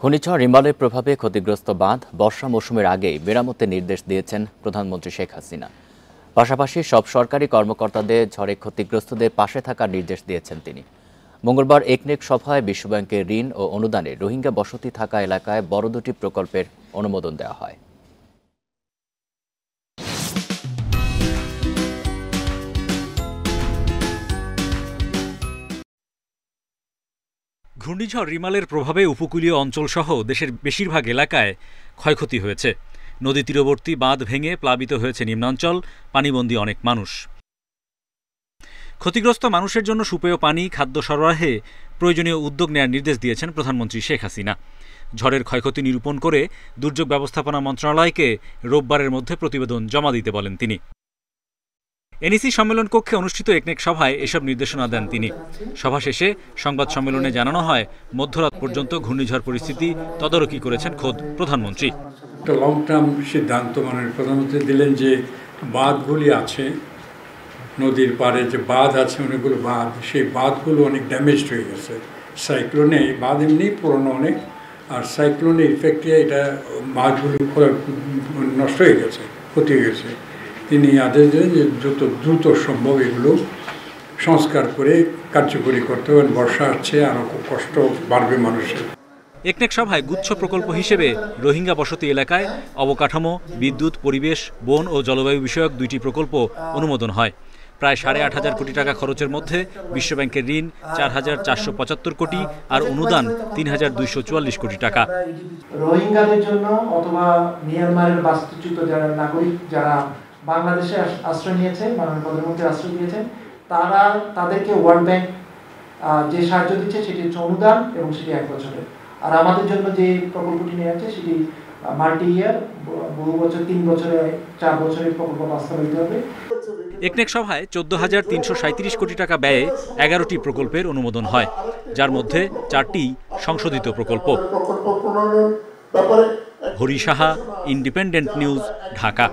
ঘূর্ণিঝড় রিমালের প্রভাবে ক্ষতিগ্রস্ত বাঁধ বর্ষা মৌসুমের আগেই মেরামতের নির্দেশ দিয়েছেন প্রধানমন্ত্রী শেখ হাসিনা। পাশাপাশি সব সরকারি কর্মকর্তাদের ঝড়ে ক্ষতিগ্রস্তদের পাশে থাকার নির্দেশ দিয়েছেন তিনি। মঙ্গলবার একনেক সভায় বিশ্বব্যাংকের ঋণ ও অনুদানে রোহিঙ্গা বসতি থাকা এলাকায় বড় দুটি প্রকল্পের অনুমোদন দেওয়া হয়। ঘূর্ণিঝড় রিমালের প্রভাবে উপকূলীয় অঞ্চলসহ দেশের বেশিরভাগ এলাকায় ক্ষয়ক্ষতি হয়েছে। নদী তীরবর্তী বাঁধ ভেঙে প্লাবিত হয়েছে নিম্নাঞ্চল, পানিবন্দী অনেক মানুষ। ক্ষতিগ্রস্ত মানুষের জন্য সুপেয় পানি, খাদ্য সরবরাহে প্রয়োজনীয় উদ্যোগ নেওয়ার নির্দেশ দিয়েছেন প্রধানমন্ত্রী শেখ হাসিনা। ঝড়ের ক্ষয়ক্ষতি নিরূপণ করে দুর্যোগ ব্যবস্থাপনা মন্ত্রণালয়কে রোববারের মধ্যে প্রতিবেদন জমা দিতে বলেন তিনি। এনইসি সম্মেলন কক্ষে অনুষ্ঠিত একনেক সভায় এসব নির্দেশনা দেন তিনি। সভা শেষে সংবাদ সম্মেলনে জানানো হয়, মধ্যরাত পর্যন্ত ঘূর্ণিঝড় পরিস্থিতি তদারকি করেছেন খোদ প্রধানমন্ত্রী। একটা লং টার্ম সিদ্ধান্ত প্রধানমন্ত্রী দিলেন যে বাঁধগুলি আছে, নদীর পাড়ে যে বাঁধ আছে অনেকগুলো বাঁধ, সেই বাঁধগুলো অনেক ড্যামেজড হয়ে গেছে সাইক্লোনে। বাঁধ এমনি পুরনো অনেক, আর সাইক্লোনের ইফেক্টে এটা বাঁধগুলো নষ্ট হয়ে গেছে, ক্ষতি হয়ে গেছে। তিনি আদেশ দেন যে যত দ্রুত সম্ভব এগুলো সংস্কার করে কার্যকরী করতে হবে। বর্ষা আসছে, আরও কষ্ট বাড়বে মানুষের। একনেক সভায় গুচ্ছ প্রকল্প হিসেবে রোহিঙ্গা বসতি এলাকায় অবকাঠামো, বিদ্যুৎ, পরিবেশ, বন ও জলবায়ু বিষয়ক দুইটি প্রকল্প অনুমোদন হয়। প্রায় 8,500 কোটি টাকা খরচের মধ্যে বিশ্বব্যাংকের ঋণ 4,475 কোটি আর অনুদান 3,244 কোটি টাকা। রোহিঙ্গাদের জন্য অথবা মিয়ানমারের বাস্তুচ্যুত যারা নাগরিক, যারা বাংলাদেশে আশ্রয় নিয়েছে, মাননীয় প্রধানমন্ত্রী আশ্রয় দিয়েছেন, তাদেরকে ওয়ার্ল্ড ব্যাংক যে সাহায্য দিচ্ছে সেটি হচ্ছে অনুদান এবং সেটি 1 বছরের। আর আমাদের জন্য যে প্রকল্পটি নিয়ে আছে সেটি মাল্টি ইয়ার, বহু বছর, 3 বছরে 4 বছরের প্রকল্প বাস্তবায়িত হবে। একনেক সভায় 14,337 কোটি টাকা ব্যয়ে 11টি প্রকল্পের অনুমোদন হয়, যার মধ্যে 4টি সংশোধিত প্রকল্প। Hari Saha, independent news, Dhaka.